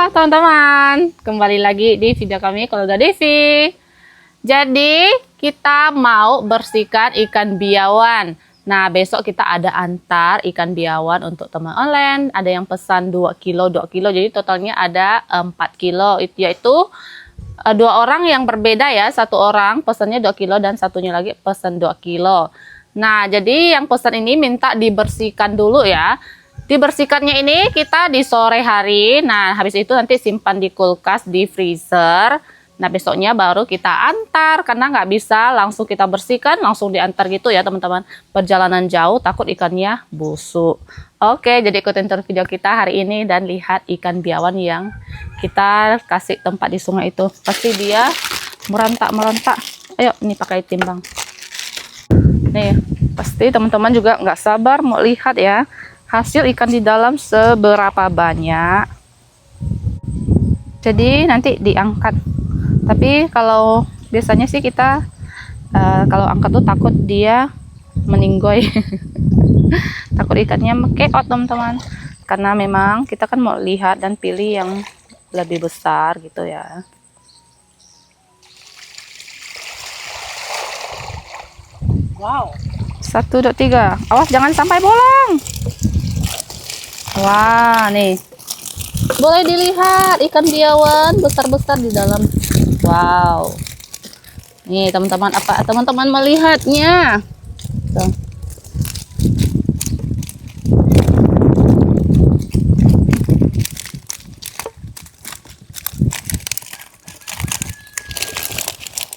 teman-teman, kembali lagi di video kami Keluarga Devi. Jadi kita mau bersihkan ikan biawan. Nah besok kita ada antar ikan biawan untuk teman online. Ada yang pesan 2 kilo, jadi totalnya ada 4 kilo. Yaitu dua orang yang berbeda ya. Satu orang pesannya 2 kilo dan satunya lagi pesan 2 kilo. Nah jadi yang pesan ini minta dibersihkan dulu ya. Dibersihkannya ini kita di sore hari. Nah habis itu nanti simpan di kulkas, di freezer. Nah besoknya baru kita antar, karena nggak bisa langsung kita bersihkan langsung diantar gitu ya teman-teman. Perjalanan jauh takut ikannya busuk. Oke, jadi ikutin terus video kita hari ini dan lihat ikan biawan yang kita kasih tempat di sungai itu. Pasti dia merontak-merontak. Ayo ini pakai timbang. Nih pasti teman-teman juga nggak sabar mau lihat ya hasil ikan di dalam seberapa banyak. Jadi nanti diangkat. Tapi kalau biasanya sih kita kalau angkat tuh takut dia meninggoy. Takut ikannya mekeot teman-teman. Karena memang kita kan mau lihat dan pilih yang lebih besar gitu ya. Wow. 1, 2, 3. Awas jangan sampai bolong. Wah, nih. Boleh dilihat ikan biawan besar-besar di dalam. Wow. Nih, teman-teman, apa teman-teman melihatnya? Tuh.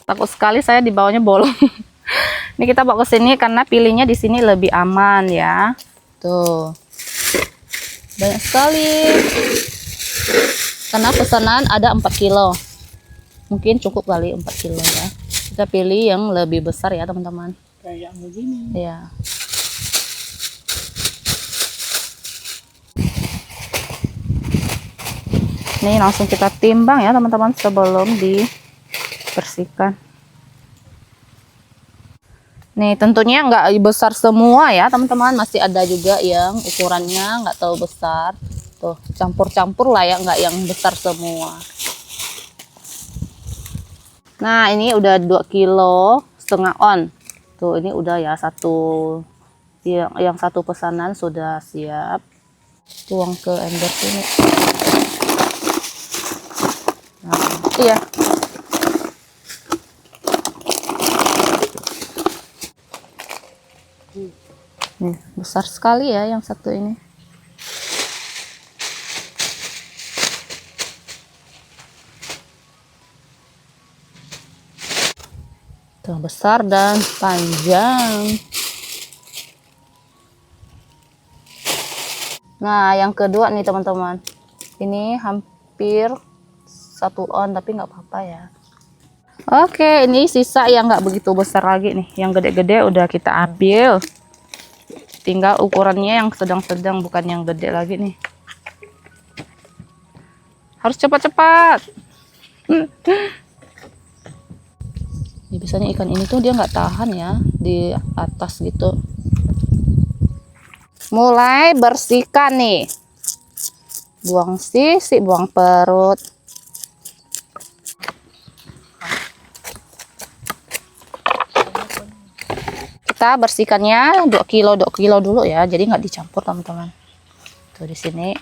Takut sekali saya di bawahnya bolong. Ini kita bawa ke sini karena pilihnya di sini lebih aman ya. Tuh. Banyak sekali. Karena pesanan ada 4 kilo. Mungkin cukup kali 4 kilo ya. Kita pilih yang lebih besar ya teman-teman. Kayak begini. Ya. Ini langsung kita timbang ya teman-teman sebelum dibersihkan. Nih tentunya nggak besar semua ya teman-teman, masih ada juga yang ukurannya nggak terlalu besar. Tuh campur-campur lah ya, nggak yang besar semua. Nah ini udah 2,5 kilo on. Tuh ini udah ya yang satu pesanan sudah siap. Tuang ke ember sini. Nah iya. Nih, besar sekali ya yang satu ini. Tuh besar dan panjang. Nah yang kedua nih teman-teman. Ini hampir 1 on tapi nggak apa-apa ya. Oke ini sisa yang nggak begitu besar lagi nih. Yang gede-gede udah kita ambil. Tinggal ukurannya yang sedang-sedang, bukan yang gede lagi nih. Harus cepat-cepat. Ini biasanya ikan ini tuh dia nggak tahan ya di atas gitu. Mulai bersihkan nih. Buang sisik, buang perut. Kita bersihkannya 2 kilo dulu ya, jadi nggak dicampur teman-teman. Tuh di sini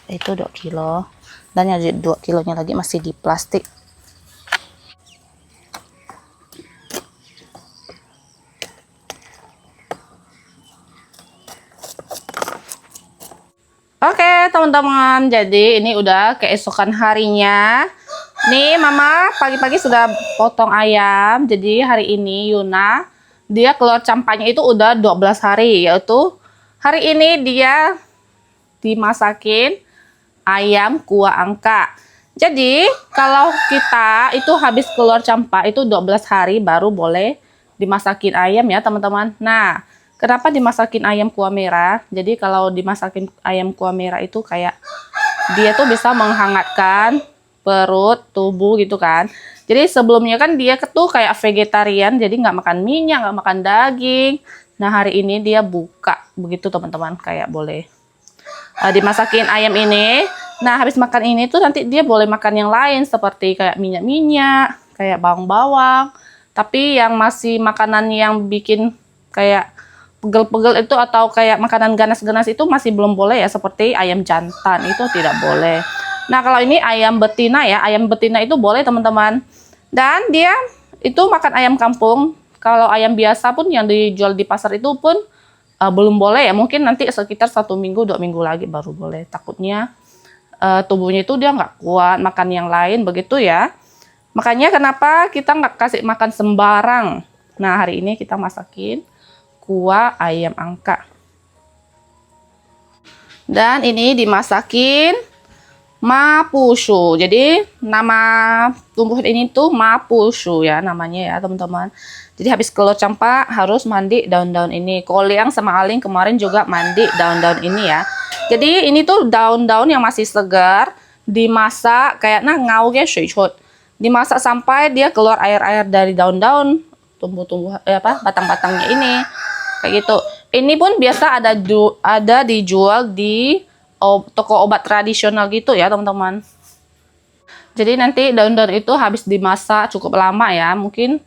itu 2 kilo dan yang 2 kilonya lagi masih di plastik. Oke teman-teman, jadi ini udah keesokan harinya. Nih mama pagi-pagi sudah potong ayam. Jadi hari ini Yuna dia keluar campanya itu udah 12 hari, yaitu hari ini dia dimasakin ayam kuah angka. Jadi kalau kita itu habis keluar campa itu 12 hari baru boleh dimasakin ayam ya teman-teman. Nah kenapa dimasakin ayam kuah merah? Jadi kalau dimasakin ayam kuah merah itu kayak dia tuh bisa menghangatkan perut, tubuh gitu kan. Jadi sebelumnya kan dia tuh kayak vegetarian, jadi nggak makan minyak, nggak makan daging. Nah hari ini dia buka begitu teman-teman, kayak boleh dimasakin ayam ini. Nah, habis makan ini tuh nanti dia boleh makan yang lain seperti kayak minyak-minyak, kayak bawang-bawang. Tapi yang masih makanan yang bikin kayak pegel-pegel itu atau kayak makanan ganas-ganas itu masih belum boleh ya, seperti ayam jantan itu tidak boleh. Nah, kalau ini ayam betina ya, ayam betina itu boleh teman-teman. Dan dia itu makan ayam kampung. Kalau ayam biasa pun yang dijual di pasar itu pun belum boleh ya. Mungkin nanti sekitar 1 minggu, 2 minggu lagi baru boleh. Takutnya tubuhnya itu dia nggak kuat makan yang lain begitu ya. Makanya kenapa kita nggak kasih makan sembarang. Nah, hari ini kita masakin kuah ayam angka. Dan ini dimasakin mapushu. Jadi nama tumbuhan ini tuh mapushu ya namanya ya teman-teman. Jadi habis keluar campak harus mandi daun-daun ini. Koliang sama Aling kemarin juga mandi daun-daun ini ya. Jadi ini tuh daun-daun yang masih segar dimasak kayak ngauge shuichot. Dimasak sampai dia keluar air-air dari daun-daun tumbuh-tumbuh batang-batangnya ini. Kayak gitu. Ini pun biasa ada dijual di toko obat tradisional gitu ya teman-teman. Jadi nanti daun-daun itu habis dimasak cukup lama ya, mungkin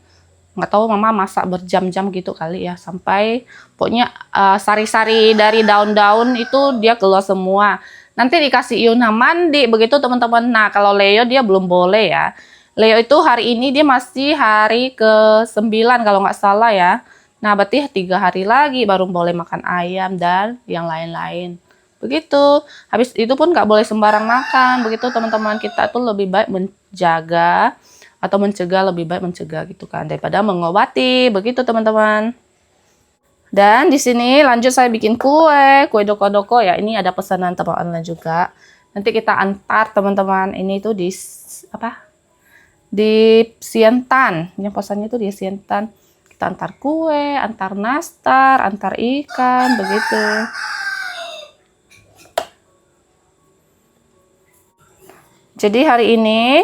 nggak tahu mama masak berjam-jam gitu kali ya, sampai pokoknya sari-sari dari daun-daun itu dia keluar semua. Nanti dikasih Yuna mandi begitu teman-teman. Nah, kalau Leo dia belum boleh ya. Leo itu hari ini dia masih hari ke-9 kalau nggak salah ya. Nah, berarti 3 hari lagi baru boleh makan ayam dan yang lain-lain. Begitu. Habis itu pun nggak boleh sembarang makan. Begitu teman-teman, kita tuh lebih baik menjaga atau mencegah, lebih baik mencegah gitu kan daripada mengobati. Begitu teman-teman. Dan di sini lanjut saya bikin kue doko-doko ya. Ini ada pesanan teman online juga. Nanti kita antar teman-teman. Ini tuh di di Siantan. Yang pesannya tuh di Siantan. Kita antar kue, antar nastar, antar ikan, begitu. Jadi hari ini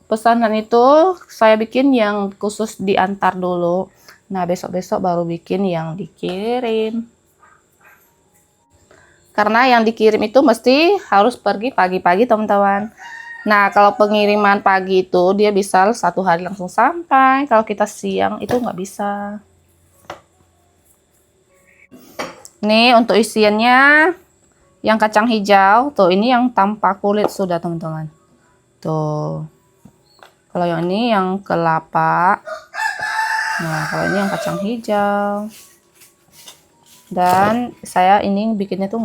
pesanan itu saya bikin yang khusus diantar dulu. Nah, besok-besok baru bikin yang dikirim. Karena yang dikirim itu mesti harus pergi pagi-pagi teman-teman. Nah, kalau pengiriman pagi itu dia bisa 1 hari langsung sampai. Kalau kita siang itu nggak bisa. Nih untuk isiannya yang kacang hijau. Tuh ini yang tanpa kulit sudah teman-teman. Tuh. Kalau yang ini yang kelapa. Nah, kalau ini yang kacang hijau. Dan saya ini bikinnya tuh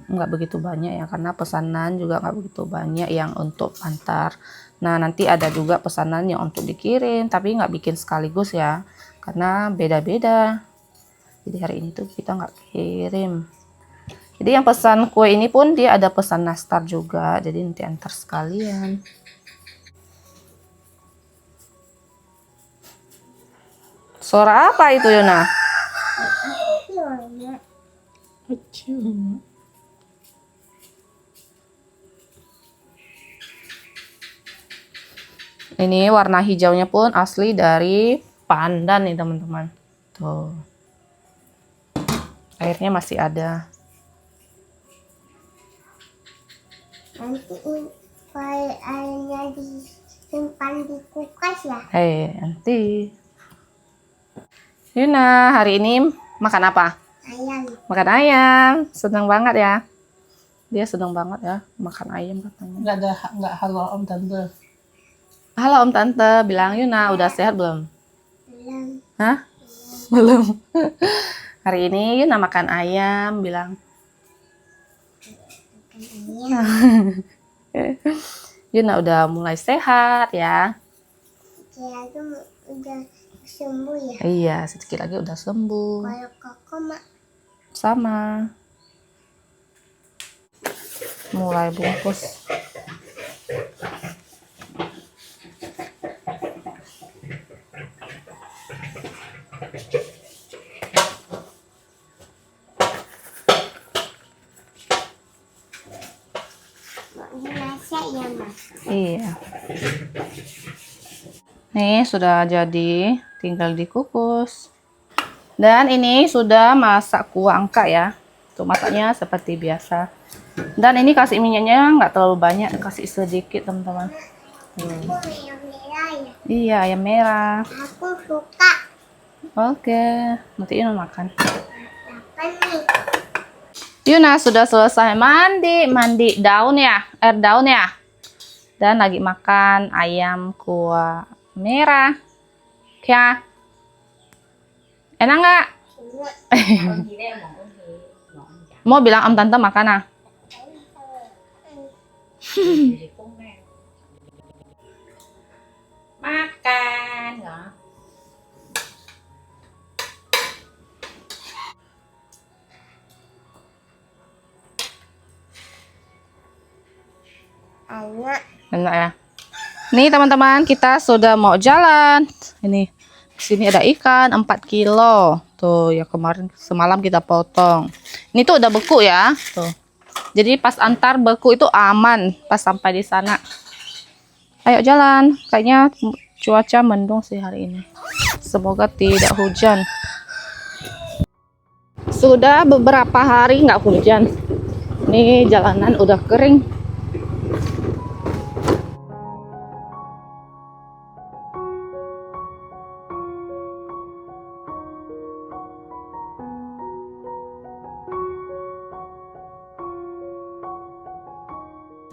nggak begitu banyak ya, karena pesanan juga nggak begitu banyak yang untuk antar. Nah, nanti ada juga pesanan yang untuk dikirim, tapi nggak bikin sekaligus ya, karena beda-beda. Jadi hari ini tuh kita nggak kirim. Jadi yang pesan kue ini pun dia ada pesan nastar juga, jadi nanti antar sekalian. Suara apa itu Yuna? Ini warna hijaunya pun asli dari pandan nih teman-teman. Tuh. Airnya masih ada. Nanti airnya disimpan di kulkas ya? Nanti. Yuna, hari ini makan apa? Ayam. Makan ayam. Senang banget ya. Dia senang banget ya makan ayam katanya. Nggak halo Om Tante. Halo Om Tante, bilang Yuna udah sehat belum? Belum. Hah? Belum. Hari ini Yuna makan ayam, bilang. Yuna udah mulai sehat ya. Dia tuh udah sembuh ya? Iya, sedikit lagi udah sembuh. Kalau kakak mak Sama. Mulai bungkus. masak ya mas? Iya. Nih sudah jadi, tinggal dikukus. Dan ini sudah masak kuah angka ya. Tuh masaknya seperti biasa. Dan ini kasih minyaknya nggak terlalu banyak, kasih sedikit teman-teman. Aku yang merah ya. Iya, ayam merah. Aku suka. Oke, nanti Yuna makan. Apa nih? Yuna sudah selesai mandi daun ya, air daun ya. Dan lagi makan ayam kuah merah. Ya, enak nggak? Mau bilang am tante makan ah? Makan nggak? Enak. Enak ya. Nih teman-teman, kita sudah mau jalan. Ini di sini ada ikan 4 kilo. Tuh, ya kemarin semalam kita potong. Ini tuh udah beku ya. Tuh. Jadi pas antar beku itu aman pas sampai di sana. Ayo jalan. Kayaknya cuaca mendung sih hari ini. Semoga tidak hujan. Sudah beberapa hari nggak hujan. Nih jalanan udah kering.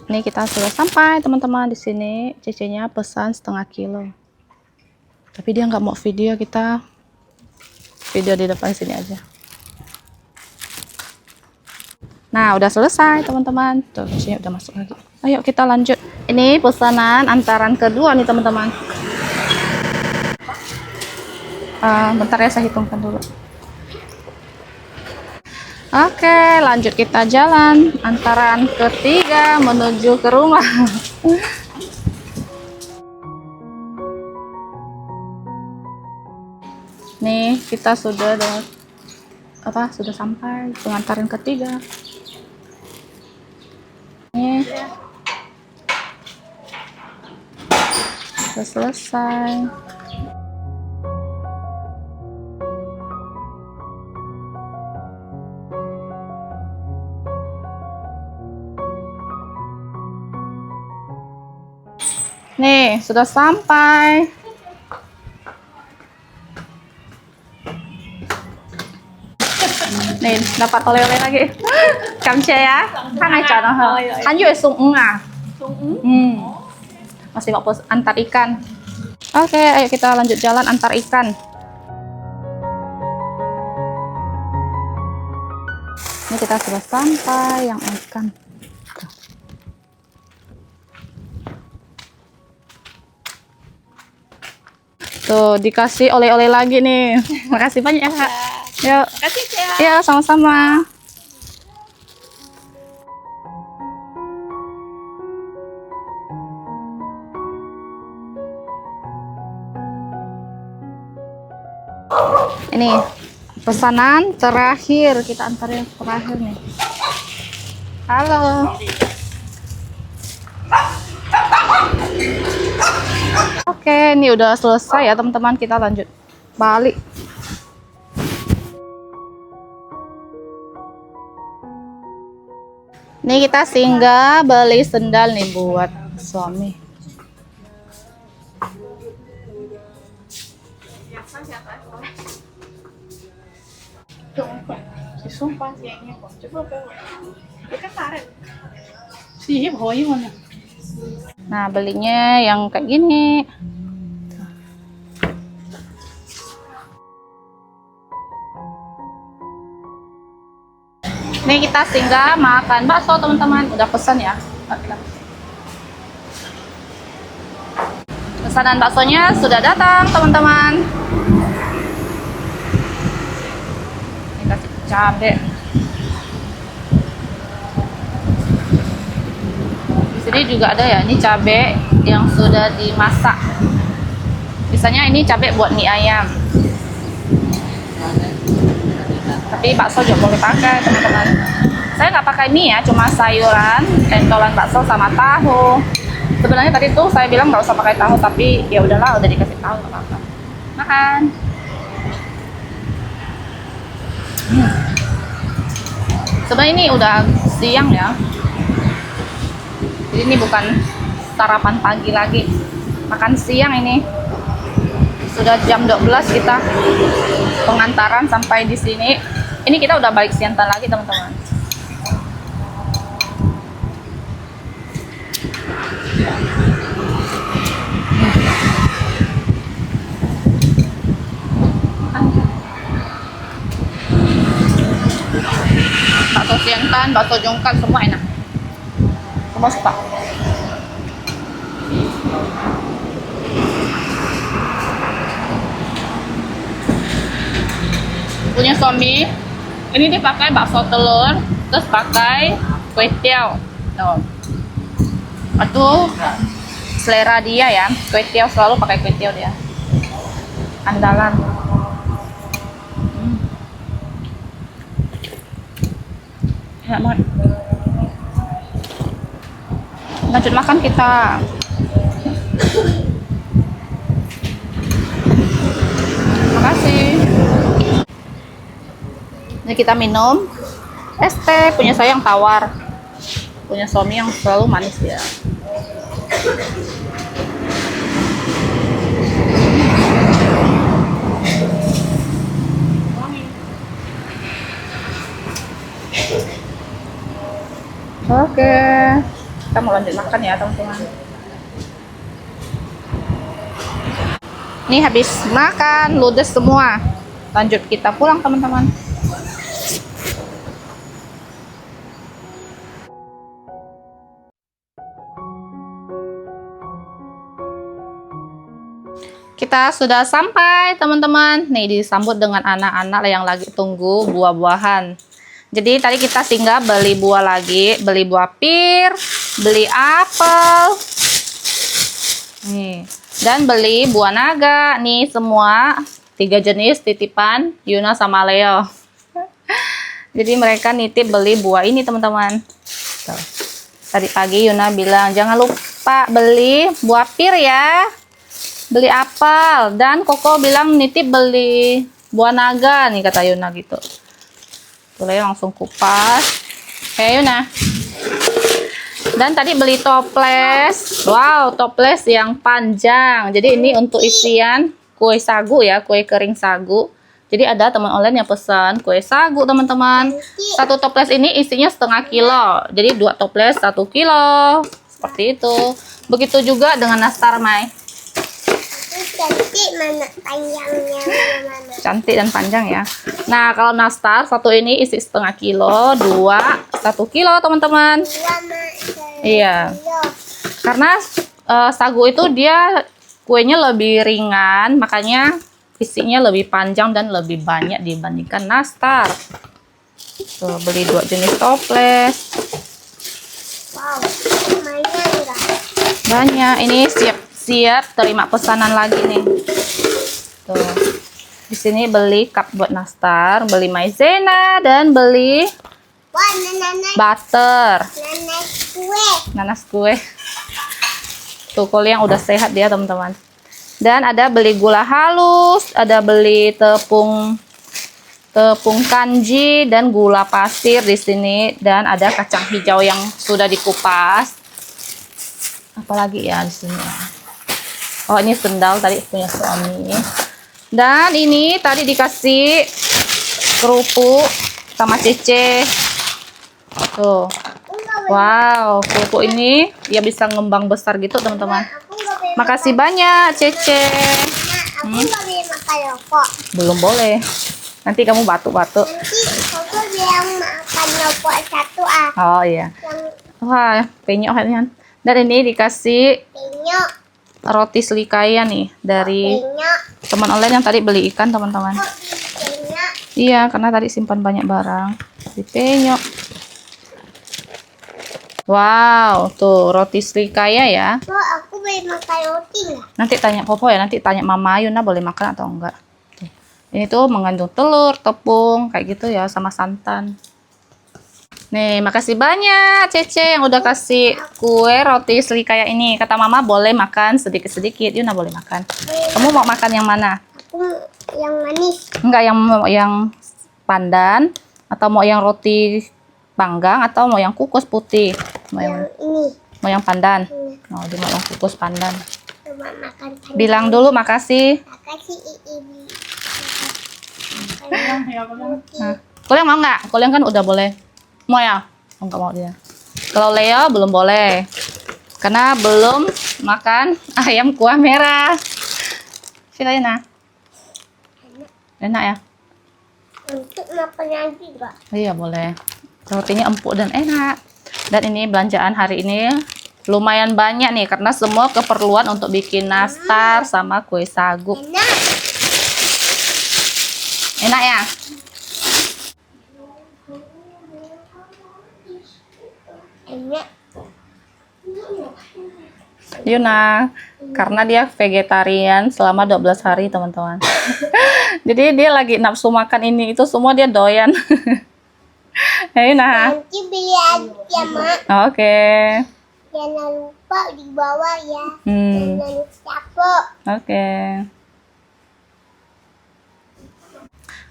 Ini kita sudah sampai teman-teman di sini. Cecenya pesan setengah kilo. Tapi dia nggak mau video, kita video di depan sini aja. Nah, udah selesai teman-teman. Tuh, cecenya udah masuk lagi. Ayo kita lanjut. Ini pesanan antaran kedua nih teman-teman. Bentar ya, saya hitungkan dulu. Oke, lanjut kita jalan antaran ketiga menuju ke rumah. Nih, kita sudah sudah sampai pengantaran ketiga. Nih. Sudah selesai. Nih, sudah sampai. Nih, dapat oleh-oleh lagi. Kamche ya. Kan ai chọn hả? Anh vừa sung à? Masih mau antar ikan. Oke, ayo kita lanjut jalan antar ikan. Ini kita sudah sampai yang ikan. Tuh, dikasih oleh-oleh lagi nih. Makasih banyak ya, Kak. Yuk. Makasih ya. Ya, sama-sama. Ini pesanan terakhir, kita antar yang terakhir nih. Halo. Oke, ini udah selesai ya teman-teman, kita lanjut balik. Nih kita singgah beli sendal nih buat suami. Nah, belinya yang kayak gini. Nih kita singgah makan bakso teman-teman. Udah pesan ya. Pesanan baksonya sudah datang teman-teman. Ini kasih cabai. Di sini juga ada ya, ini cabai yang sudah dimasak. Biasanya ini cabai buat mie ayam. Tapi bakso juga boleh pakai teman-teman. Saya nggak pakai mie ya, cuma sayuran, pentolan bakso sama tahu. Sebenarnya tadi tuh saya bilang nggak usah pakai tahu, tapi ya udahlah, udah dikasih tahu nggak apa-apa. Makan. Sebenarnya ini udah siang ya. Jadi ini bukan sarapan pagi lagi, makan siang ini. Sudah jam 12 kita pengantaran sampai di sini. Ini kita udah balik Siantan lagi teman-teman. Bakso Siantan, bakso Jongkal semua enak. Semua suka. Punya suami ini dipakai bakso telur, terus pakai kue tiaw. Tuh. Aduh, selera dia ya, kue tiaw selalu pakai kue tiaw dia. Andalan. Enak banget. Lanjut makan kita. Makasih. Ini kita minum es teh, punya saya yang tawar, punya suami yang selalu manis ya. Oke, kita mau lanjut makan ya teman-teman. Ini habis makan ludes semua, lanjut kita pulang teman-teman. Kita sudah sampai teman-teman. Nih disambut dengan anak-anak yang lagi tunggu buah-buahan. Jadi tadi kita singgah beli buah lagi, beli buah pir, beli apel. Nih, dan beli buah naga. Nih semua 3 jenis titipan Yuna sama Leo. Jadi mereka nitip beli buah ini teman-teman. Tadi pagi Yuna bilang jangan lupa beli buah pir ya. Beli apel, dan Koko bilang nitip beli buah naga nih kata Yuna gitu. Tuh Leo langsung kupas. Kayak Yuna. Dan tadi beli toples. Wow, toples yang panjang. Jadi ini untuk isian kue sagu ya, kue kering sagu. Jadi ada teman online yang pesan kue sagu teman-teman. Satu toples ini isinya 1/2 kilo. Jadi 2 toples 1 kilo. Seperti itu. Begitu juga dengan nastar Mai. Cantik mana panjangnya mana? Cantik dan panjang ya. Nah kalau nastar satu ini isi 1/2 kilo, 2 1 kilo teman-teman. Iya. Karena sagu itu dia kuenya lebih ringan, makanya isinya lebih panjang dan lebih banyak dibandingkan nastar. Tuh beli 2 jenis toples. Wow, lumayan enggak? Banyak. Ini siap terima pesanan lagi nih. Tuh. Di sini beli cup buat nastar, beli maizena dan beli Wah, butter. nanas kue. Nanas kue. Tuh kol yang udah sehat dia teman-teman. Dan ada beli gula halus, ada beli tepung kanji dan gula pasir di sini, dan ada kacang hijau yang sudah dikupas. Apalagi ya di sini. Oh ini sendal tadi punya suami. Dan ini tadi dikasih kerupuk sama Cece. Tuh. Wow, kerupuk ini dia bisa ngembang besar gitu teman-teman. Makasih banyak Cece. Aku nggak boleh makan rokok. Belum boleh. Nanti kamu batuk-batuk. Nanti aku bilang makan rokok 1 ah. Oh iya. Yang Wah, penyok kan. Dan ini dikasih penyok. roti selikaya nih dari Penyok. teman online yang tadi beli ikan teman-teman. Penyok. Iya, karena tadi simpan banyak barang. Dipenyok. Wow, tuh roti selikaya ya. Kok aku boleh makan roti nggak? Nanti tanya Popo ya, nanti tanya Mama Yuna boleh makan atau enggak. Tuh. Ini tuh mengandung telur, tepung, kayak gitu ya, sama santan. Nih, makasih banyak Cece yang udah kasih kue roti selikaya ini. Kata Mama boleh makan sedikit-sedikit. Yuna boleh makan. Kamu mau makan yang mana? Aku yang manis. Enggak, yang pandan atau mau yang roti panggang atau mau yang kukus putih? Mau Yang ini. Mau yang pandan? Oh, dia mau yang kukus pandan. Cuma makan pandan. Bilang dulu makasih. Makasih Ibi. Nah, Kuliang mau nggak? Kuliang kan udah boleh. Mau ya? Oh, nggak mau dia. Kalau Leo belum boleh. Karena belum makan ayam kuah merah. Sila Lena. Enak ya? Untuk makan juga. Iya boleh. Rotinya empuk dan enak. Dan ini belanjaan hari ini lumayan banyak nih. Karena semua keperluan untuk bikin nastar sama kue sagu. Enak. Enak ya? Enak. Yuna, karena dia vegetarian selama 12 hari teman-teman. Jadi dia lagi nafsu makan ini itu semua dia doyan. Yuna. Nanti beli aja, Mak. Oke. Jangan lupa di bawah ya. Hmm. Jangan lupa. Oke.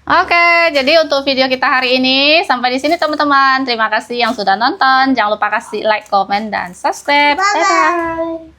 Oke, jadi untuk video kita hari ini sampai di sini teman-teman. Terima kasih yang sudah nonton. Jangan lupa kasih like, comment, dan subscribe. Bye-bye. Bye-bye.